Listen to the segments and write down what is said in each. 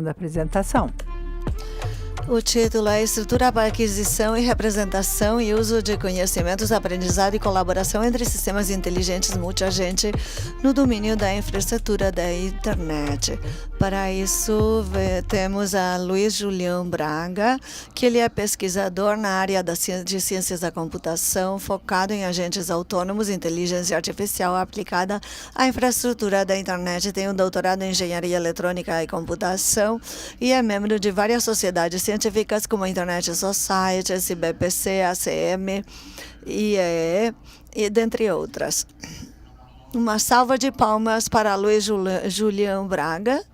da apresentação. O título é Estrutura para Aquisição e Representação e Uso de Conhecimentos, Aprendizado e Colaboração entre Sistemas Inteligentes Multiagente no domínio da infraestrutura da internet. Para isso, temos a Luiz Julião Braga, que ele é pesquisador na área de ciências da computação, focado em agentes autônomos, inteligência artificial aplicada à infraestrutura da internet. Tem um doutorado em engenharia eletrônica e computação e é membro de várias sociedades científicas como a Internet Society, SBPC, ACM, IEE e dentre outras. Uma salva de palmas para Luiz Julião Braga.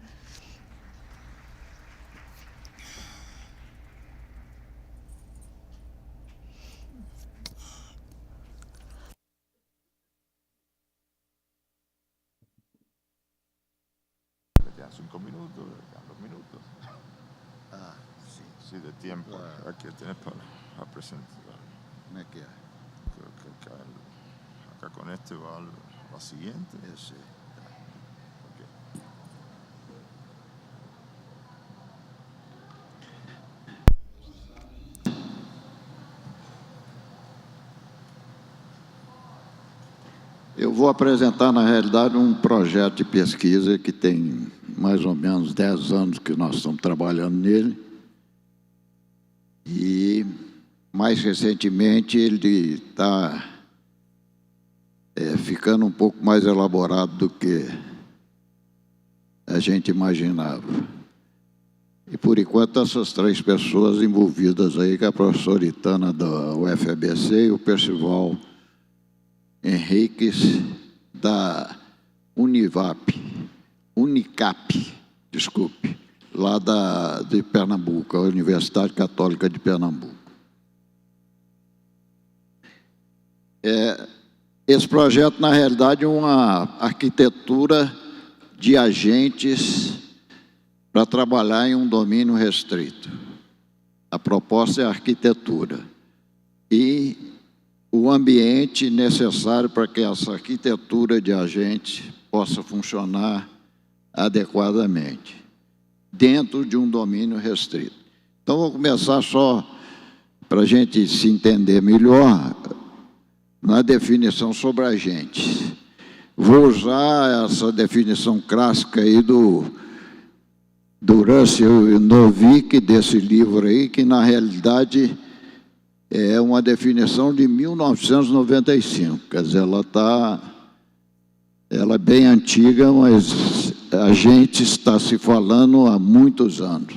De tiempo aquí tienes para presentar. ¿Cómo es que es? Creo que acá con este va la siguiente. Ese. Okay. Eu vou apresentar, na realidade, um projeto de pesquisa que tem mais ou menos 10 anos que nós estamos trabalhando nele. E, mais recentemente, ele está ficando um pouco mais elaborado do que a gente imaginava. E, por enquanto, essas 3 pessoas envolvidas aí, que é a professora Itana da UFABC e o Percival Henriques da Unicap, lá de Pernambuco, a Universidade Católica de Pernambuco. Esse projeto, na realidade, é uma arquitetura de agentes para trabalhar em um domínio restrito. A proposta é a arquitetura e o ambiente necessário para que essa arquitetura de agentes possa funcionar adequadamente dentro de um domínio restrito. Então, vou começar só para a gente se entender melhor na definição sobre agentes. Vou usar essa definição clássica aí do Russell Novick, desse livro aí, que na realidade é uma definição de 1995. Quer dizer, ela é bem antiga, mas a gente está se falando há muitos anos.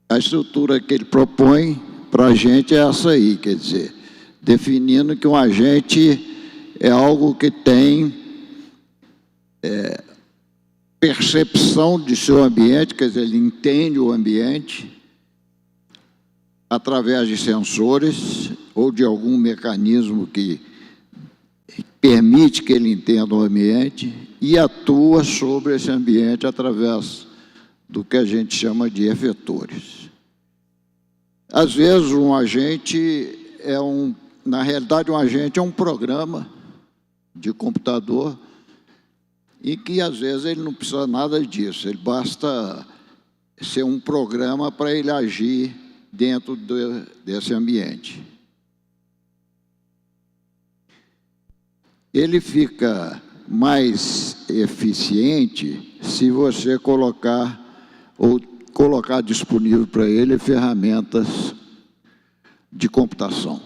A estrutura que ele propõe para a gente é essa aí, quer dizer, definindo que um agente é algo que tem percepção de seu ambiente, quer dizer, ele entende o ambiente através de sensores ou de algum mecanismo que permite que ele entenda o ambiente e atua sobre esse ambiente através do que a gente chama de efetores. Às vezes, um agente na realidade, um agente é um programa de computador e que, às vezes, ele não precisa nada disso, ele basta ser um programa para ele agir dentro desse ambiente. Ele fica mais eficiente se você colocar disponível para ele ferramentas de computação.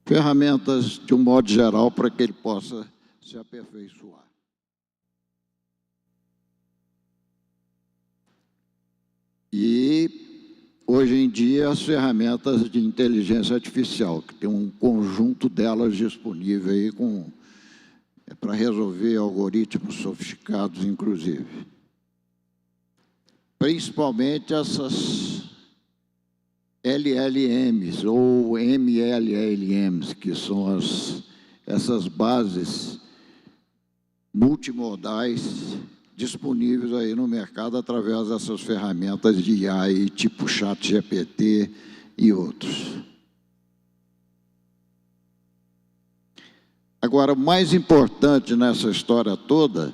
Ferramentas, de um modo geral, para que ele possa se aperfeiçoar. E, hoje em dia, as ferramentas de inteligência artificial, que tem um conjunto delas disponível aí para resolver algoritmos sofisticados, inclusive. Principalmente essas LLMs ou MLLMs, que são essas bases multimodais disponíveis aí no mercado através dessas ferramentas de AI, tipo ChatGPT e outros. Agora, o mais importante nessa história toda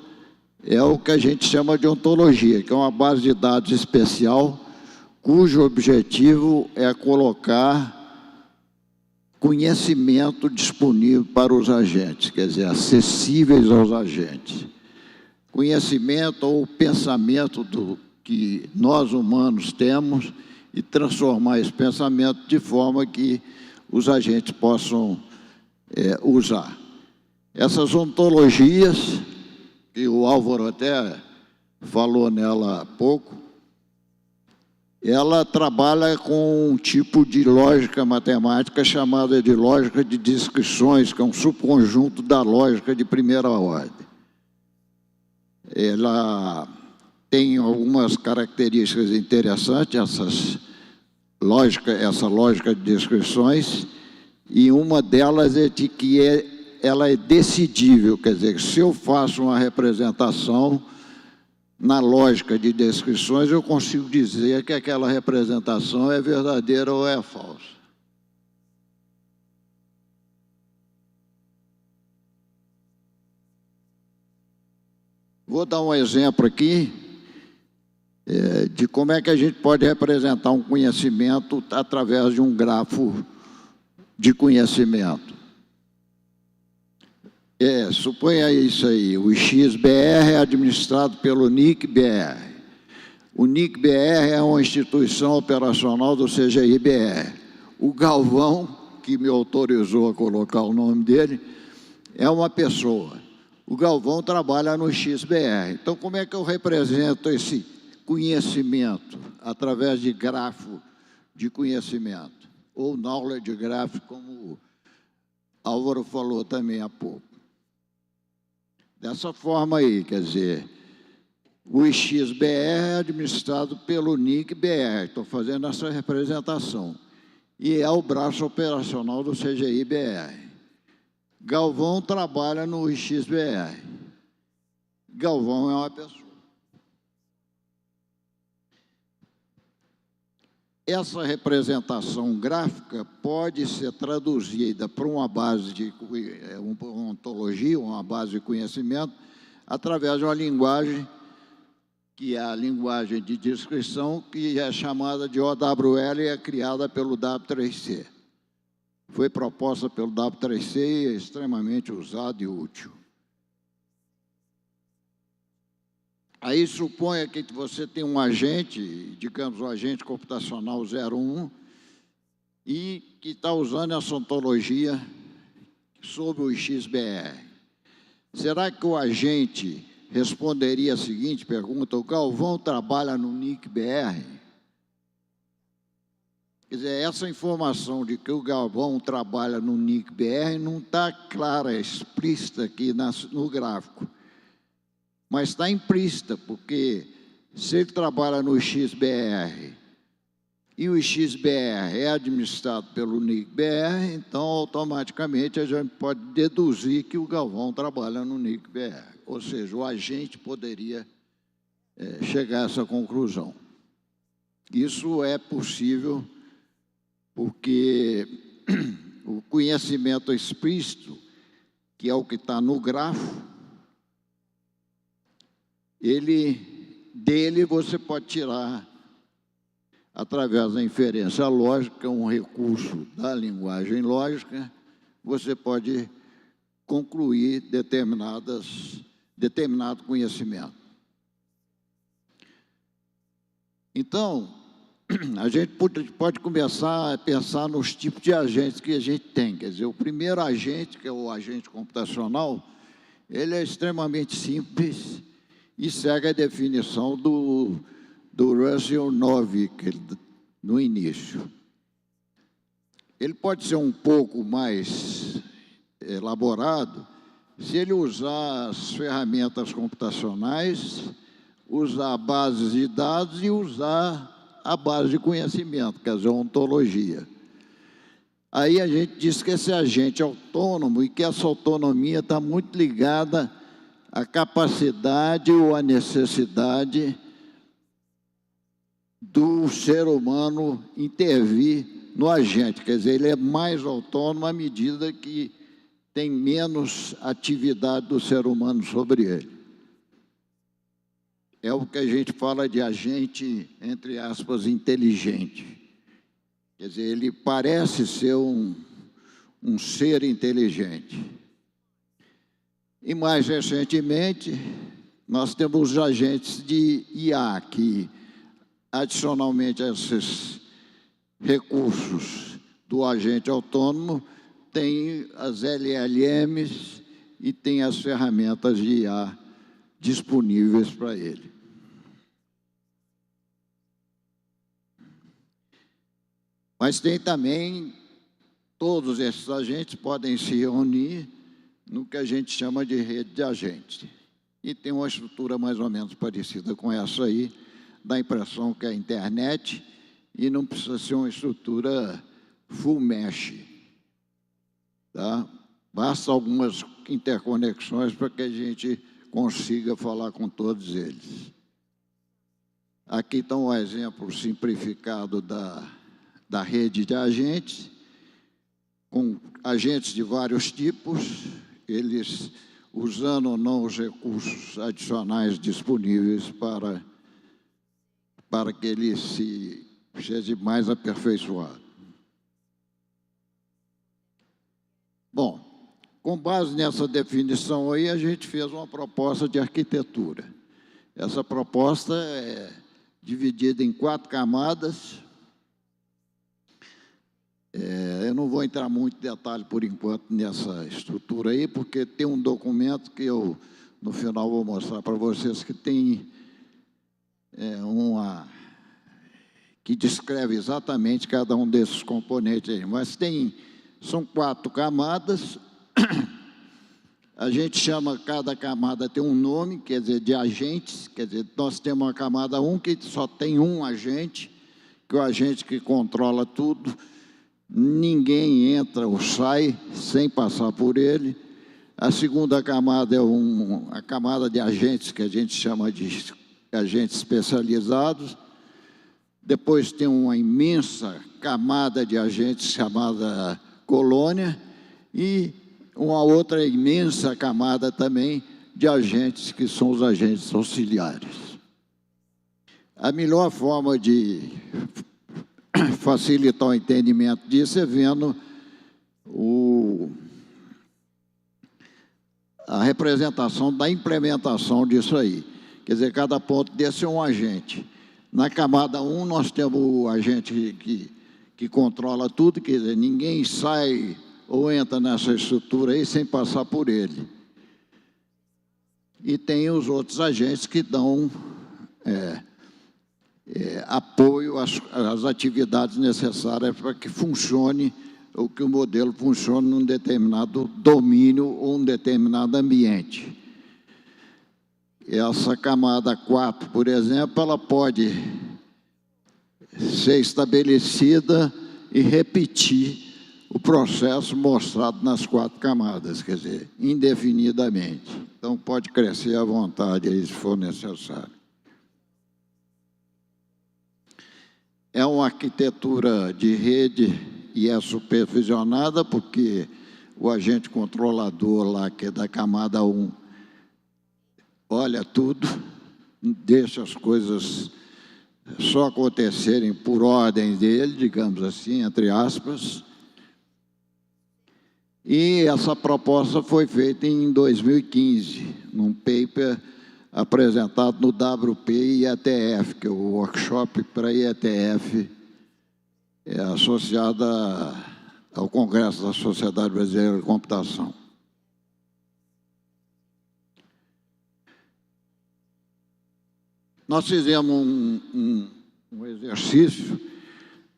é o que a gente chama de ontologia, que é uma base de dados especial, cujo objetivo é colocar conhecimento disponível para os agentes, quer dizer, acessíveis aos agentes. Conhecimento ou pensamento que nós humanos temos e transformar esse pensamento de forma que os agentes possam usar. Essas ontologias, que o Álvaro até falou nela há pouco, ela trabalha com um tipo de lógica matemática chamada de lógica de descrições, que é um subconjunto da lógica de primeira ordem. Ela tem algumas características interessantes, essa lógica de descrições, e uma delas é de que ela é decidível, quer dizer, se eu faço uma representação na lógica de descrições, eu consigo dizer que aquela representação é verdadeira ou é falsa. Vou dar um exemplo aqui de como é que a gente pode representar um conhecimento através de um grafo de conhecimento. Suponha isso aí, o XBR é administrado pelo NIC-BR. O NIC-BR é uma instituição operacional do CGI-BR. O Galvão, que me autorizou a colocar o nome dele, é uma pessoa. O Galvão trabalha no XBR. Então, como é que eu represento esse conhecimento através de grafo de conhecimento? Ou knowledge graph, como o Álvaro falou também há pouco. Dessa forma aí, quer dizer, o XBR é administrado pelo NIC-BR, estou fazendo essa representação, e é o braço operacional do CGI-BR. Galvão trabalha no XBR. Galvão é uma pessoa. Essa representação gráfica pode ser traduzida para uma base de uma ontologia, uma base de conhecimento, através de uma linguagem, que é a linguagem de descrição, que é chamada de OWL e é criada pelo W3C. Foi proposta pelo W3C e é extremamente usada e útil. Aí suponha que você tem um agente, digamos, o agente computacional 01, e que está usando essa ontologia sobre o XBR. Será que o agente responderia a seguinte pergunta: o Galvão trabalha no NIC-BR? Quer dizer, essa informação de que o Galvão trabalha no NIC-BR não está clara, explícita aqui no gráfico. Mas está implícita, porque se ele trabalha no XBR e o XBR é administrado pelo NIC-BR, então automaticamente a gente pode deduzir que o Galvão trabalha no NIC-BR. Ou seja, o agente poderia chegar a essa conclusão. Isso é possível porque o conhecimento explícito, que é o que está no grafo, dele você pode tirar, através da inferência lógica, um recurso da linguagem lógica, você pode concluir determinado conhecimento. Então, a gente pode começar a pensar nos tipos de agentes que a gente tem. Quer dizer, o primeiro agente, que é o agente computacional, ele é extremamente simples e segue a definição do Russell Novick no início. Ele pode ser um pouco mais elaborado se ele usar as ferramentas computacionais, usar bases de dados e usar a base de conhecimento, quer dizer, a ontologia. Aí a gente diz que esse agente é autônomo e que essa autonomia está muito ligada à capacidade ou à necessidade do ser humano intervir no agente. Quer dizer, ele é mais autônomo à medida que tem menos atividade do ser humano sobre ele. É o que a gente fala de agente, entre aspas, inteligente. Quer dizer, ele parece ser um ser inteligente. E mais recentemente, nós temos os agentes de IA, que, adicionalmente a esses recursos do agente autônomo, tem as LLMs e tem as ferramentas de IA disponíveis para ele. Mas tem também, todos esses agentes podem se reunir no que a gente chama de rede de agentes. E tem uma estrutura mais ou menos parecida com essa aí, dá a impressão que é a internet, e não precisa ser uma estrutura full mesh. Tá? Basta algumas interconexões para que a gente consiga falar com todos eles. Aqui está um exemplo simplificado da rede de agentes, com agentes de vários tipos, eles usando ou não os recursos adicionais disponíveis para que ele seja mais aperfeiçoado. Bom, com base nessa definição aí, a gente fez uma proposta de arquitetura. Essa proposta é dividida em 4 camadas. Eu não vou entrar muito em detalhe, por enquanto, nessa estrutura aí, porque tem um documento que eu, no final, vou mostrar para vocês, que tem que descreve exatamente cada um desses componentes aí. Mas são 4 camadas. A gente chama, cada camada tem um nome, quer dizer, de agentes. Quer dizer, nós temos uma camada 1 que só tem um agente, que é o agente que controla tudo. Ninguém entra ou sai sem passar por ele. A segunda camada é a camada de agentes, que a gente chama de agentes especializados. Depois tem uma imensa camada de agentes chamada colônia e uma outra imensa camada também de agentes, que são os agentes auxiliares. A melhor forma de facilitar o entendimento disso é vendo a representação da implementação disso aí. Quer dizer, cada ponto desse é um agente. Na camada 1, nós temos o agente que controla tudo, quer dizer, ninguém sai ou entra nessa estrutura aí sem passar por ele. E tem os outros agentes que dão apoio às atividades necessárias para que funcione, ou que o modelo funcione num determinado domínio ou um determinado ambiente. Essa camada 4, por exemplo, ela pode ser estabelecida e repetir o processo mostrado nas 4 camadas, quer dizer, indefinidamente. Então, pode crescer à vontade aí, se for necessário. É uma arquitetura de rede e é supervisionada, porque o agente controlador lá, que é da camada 1, olha tudo, deixa as coisas só acontecerem por ordem dele, digamos assim, entre aspas. E essa proposta foi feita em 2015, num paper apresentado no WP e IETF, que é o workshop para IETF, associado ao Congresso da Sociedade Brasileira de Computação. Nós fizemos um exercício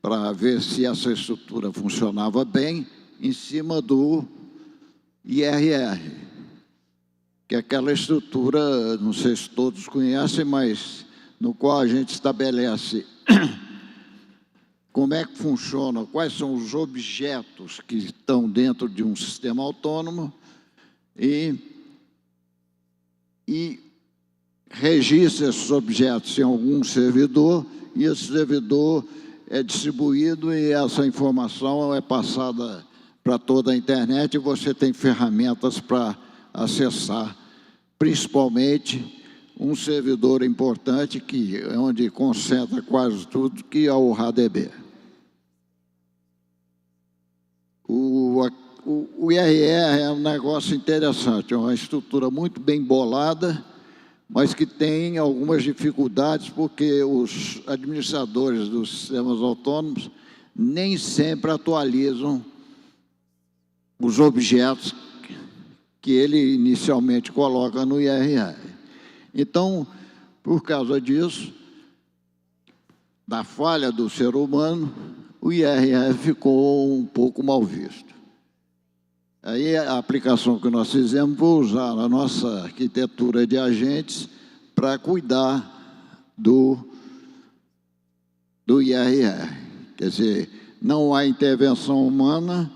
para ver se essa estrutura funcionava bem em cima do IRR, que é aquela estrutura, não sei se todos conhecem, mas no qual a gente estabelece como é que funciona, quais são os objetos que estão dentro de um sistema autônomo e registra esses objetos em algum servidor, e esse servidor é distribuído e essa informação é passada para toda a internet, e você tem ferramentas para acessar, principalmente um servidor importante, que é onde concentra quase tudo, que é o RADB. O IRR é um negócio interessante, é uma estrutura muito bem bolada, mas que tem algumas dificuldades, porque os administradores dos sistemas autônomos nem sempre atualizam os objetos que ele inicialmente coloca no IRR. Então, por causa disso, da falha do ser humano, o IRR ficou um pouco mal visto. Aí a aplicação que nós fizemos foi usar a nossa arquitetura de agentes para cuidar do IRR. Quer dizer, não há intervenção humana,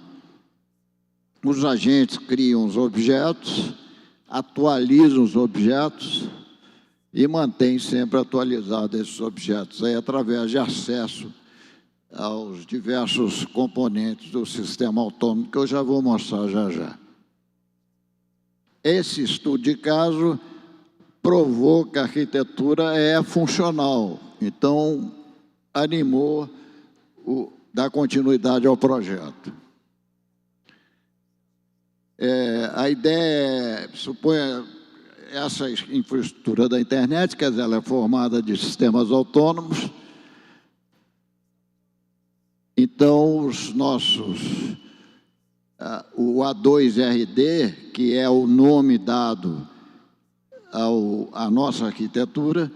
os agentes criam os objetos, atualizam os objetos e mantêm sempre atualizados esses objetos, aí através de acesso aos diversos componentes do sistema autônomo, que eu já vou mostrar já. Esse estudo de caso provou que a arquitetura é funcional, então animou dar continuidade ao projeto. A ideia supõe essa infraestrutura da internet, quer dizer, ela é formada de sistemas autônomos. Então, o A2RD, que é o nome dado à nossa arquitetura,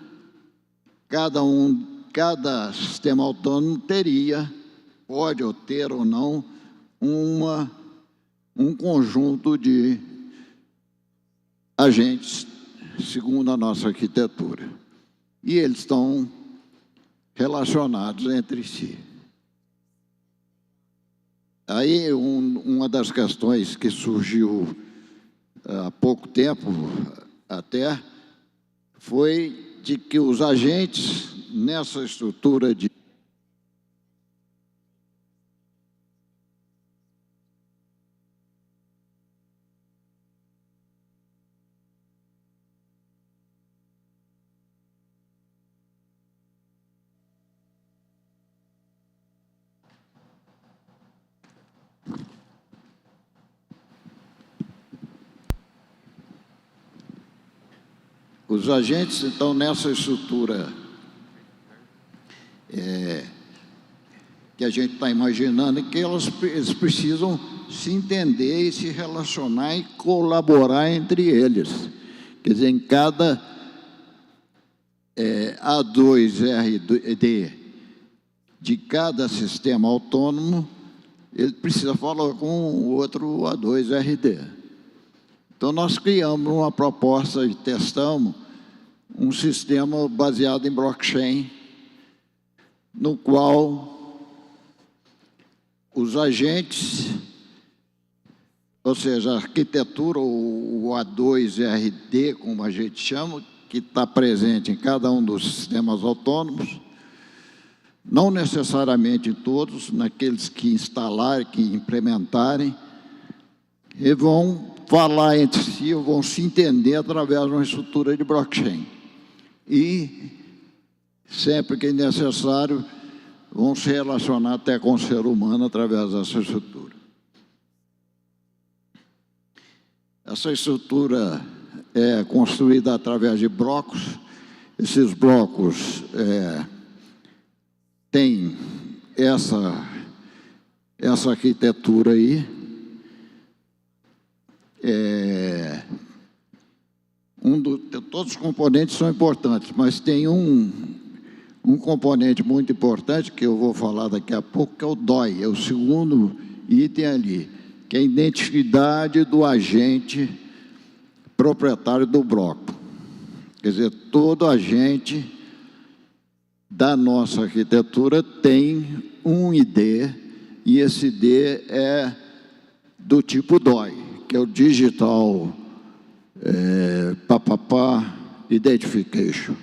cada sistema autônomo pode ter ou não, um conjunto de agentes, segundo a nossa arquitetura. E eles estão relacionados entre si. Aí, uma das questões que surgiu há pouco tempo até, foi de que os agentes nessa estrutura de Os agentes, então, nessa estrutura que a gente está imaginando, que eles precisam se entender e se relacionar e colaborar entre eles. Quer dizer, em cada A2RD de cada sistema autônomo, ele precisa falar com o outro A2RD. Então, nós criamos uma proposta e testamos um sistema baseado em blockchain, no qual os agentes, ou seja, a arquitetura, o A2RD, como a gente chama, que está presente em cada um dos sistemas autônomos, não necessariamente em todos, naqueles que instalarem, que implementarem, e vão falar entre si, vão se entender através de uma estrutura de blockchain. E, sempre que necessário, vão se relacionar até com o ser humano através dessa estrutura. Essa estrutura é construída através de blocos. Esses blocos têm essa arquitetura aí. Todos os componentes são importantes, mas tem um componente muito importante, que eu vou falar daqui a pouco, que é o DOI, é o segundo item ali, que é a identidade do agente proprietário do bloco. Quer dizer, todo agente da nossa arquitetura tem um ID, e esse ID é do tipo DOI, que é o Digital Identification.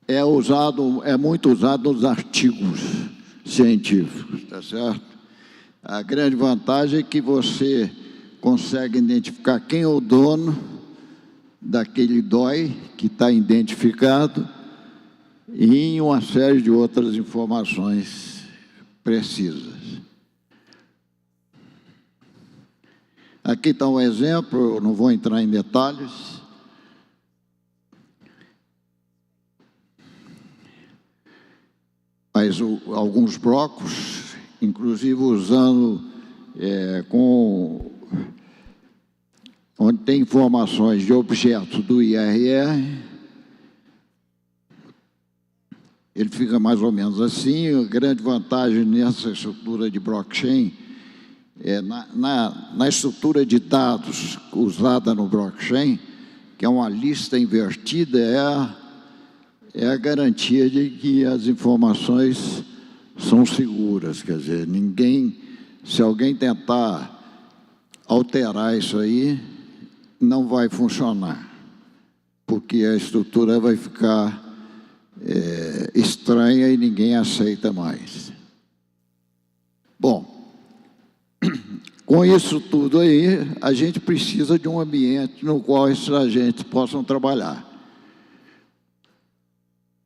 É muito usado nos artigos científicos, tá certo? A grande vantagem é que você consegue identificar quem é o dono daquele DOI que está identificado e uma série de outras informações precisas. Aqui está um exemplo, eu não vou entrar em detalhes. Mas alguns blocos, inclusive usando onde tem informações de objetos do IRR, ele fica mais ou menos assim. A grande vantagem nessa estrutura de blockchain na estrutura de dados usada no blockchain, que é uma lista invertida, é a garantia de que as informações são seguras. Quer dizer, se alguém tentar alterar isso aí, não vai funcionar, porque a estrutura vai ficar estranha e ninguém aceita mais. Bom, com isso tudo aí, a gente precisa de um ambiente no qual esses agentes possam trabalhar.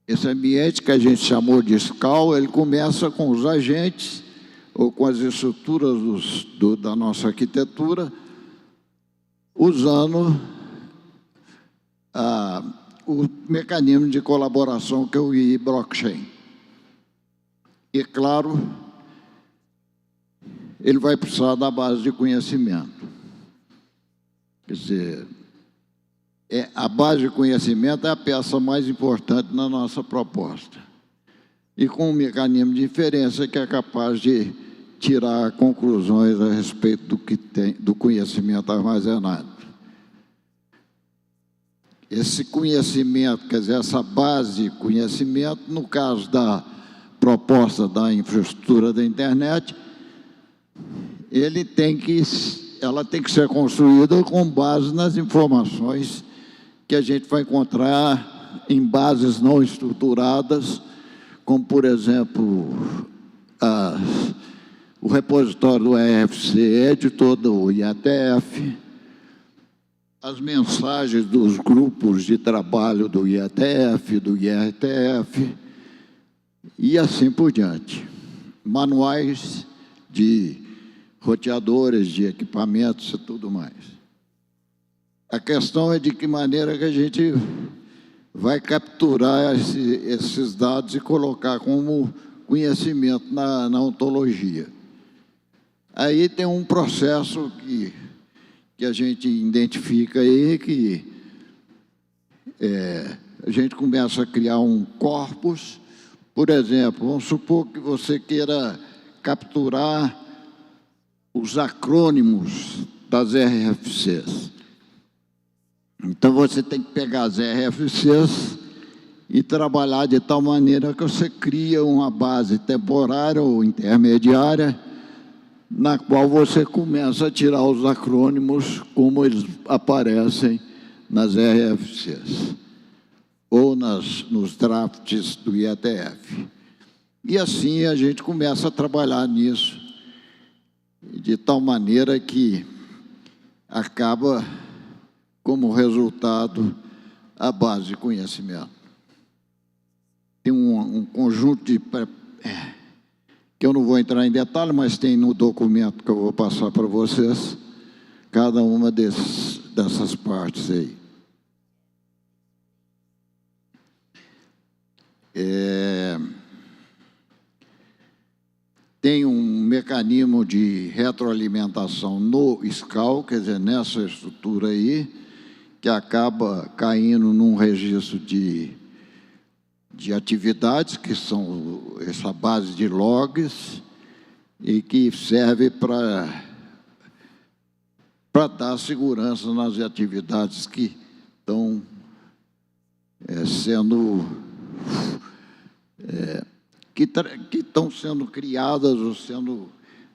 Esse ambiente que a gente chamou de SCAL, ele começa com os agentes ou com as estruturas da nossa arquitetura, usando o mecanismo de colaboração que é o blockchain. E, claro, ele vai precisar da base de conhecimento. Quer dizer, a base de conhecimento é a peça mais importante na nossa proposta. E com um mecanismo de inferência que é capaz de tirar conclusões a respeito do conhecimento armazenado. Esse conhecimento, quer dizer, essa base de conhecimento, no caso da proposta da infraestrutura da internet, ela tem que ser construída com base nas informações que a gente vai encontrar em bases não estruturadas, como, por exemplo, o repositório do RFC, de todo o IATF, as mensagens dos grupos de trabalho do IATF, do IRTF, e assim por diante. Manuais de roteadores, de equipamentos e tudo mais. A questão é de que maneira que a gente vai capturar esses dados e colocar como conhecimento na ontologia. Aí tem um processo que a gente identifica aí, que a gente começa a criar um corpus. Por exemplo, vamos supor que você queira capturar os acrônimos das RFCs. Então, você tem que pegar as RFCs e trabalhar de tal maneira que você cria uma base temporária ou intermediária, na qual você começa a tirar os acrônimos como eles aparecem nas RFCs ou nos drafts do IATF. E assim a gente começa a trabalhar nisso, de tal maneira que acaba como resultado a base de conhecimento. Tem um conjunto que eu não vou entrar em detalhe, mas tem no documento que eu vou passar para vocês, cada uma dessas partes aí. Tem um mecanismo de retroalimentação no SCAL, quer dizer, nessa estrutura aí, que acaba caindo num registro de atividades, que são essa base de logs, e que serve para dar segurança nas atividades que estão sendo criadas ou sendo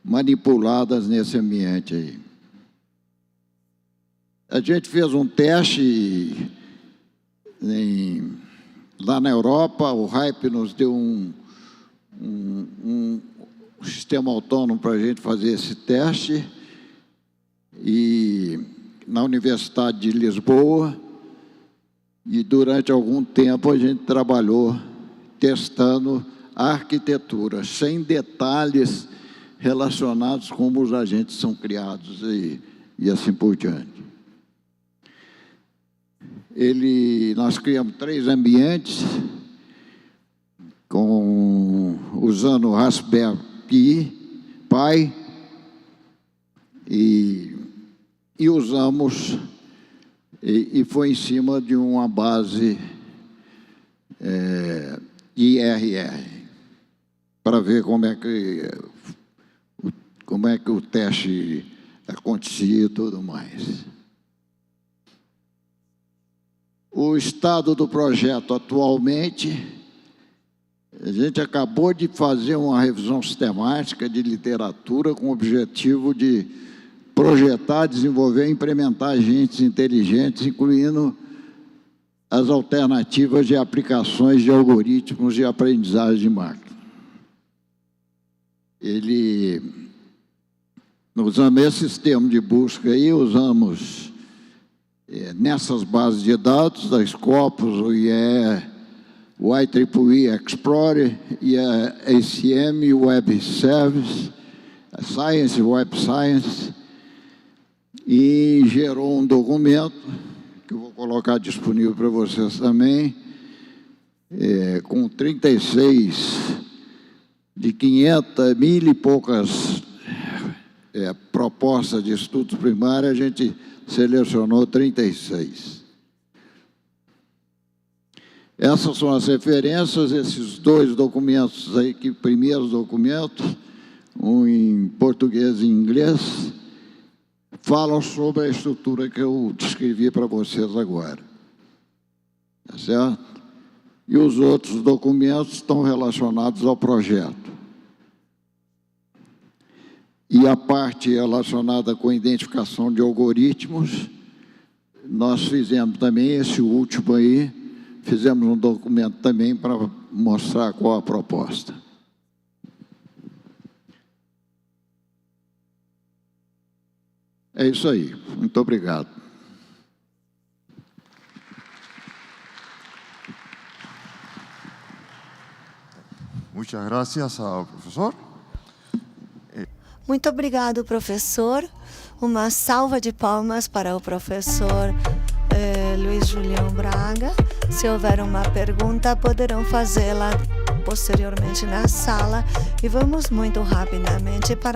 manipuladas nesse ambiente aí. A gente fez um teste lá na Europa, o Hype nos deu um sistema autônomo para a gente fazer esse teste, e na Universidade de Lisboa, e durante algum tempo a gente trabalhou testando a arquitetura, sem detalhes relacionados com como os agentes são criados e assim por diante. Nós criamos 3 ambientes, usando o Raspberry Pi, e usamos, e foi em cima de uma base IRR, para ver como é que o teste acontecia e tudo mais. O estado do projeto atualmente, a gente acabou de fazer uma revisão sistemática de literatura com o objetivo de projetar, desenvolver e implementar agentes inteligentes, incluindo as alternativas de aplicações de algoritmos de aprendizagem de máquina. Usamos esse sistema de busca aí, usamos nessas bases de dados da Scopus, o IEEE Explorer e a ACM Web Service, a Science, Web Science, e gerou um documento que eu vou colocar disponível para vocês também, com 36 de 500 mil e poucas propostas de estudos primários, a gente selecionou 36. Essas são as referências, esses 2 documentos aí, primeiros documentos, um em português e em inglês, falam sobre a estrutura que eu descrevi para vocês agora. Tá certo? E os outros documentos estão relacionados ao projeto. E a parte relacionada com a identificação de algoritmos, nós fizemos também, esse último aí, fizemos um documento também para mostrar qual a proposta. É isso aí. Muito obrigado. Muchas gracias ao professor. Muito obrigado, professor. Uma salva de palmas para o professor Luiz Julião Braga. Se houver uma pergunta, poderão fazê-la posteriormente na sala. E vamos muito rapidamente para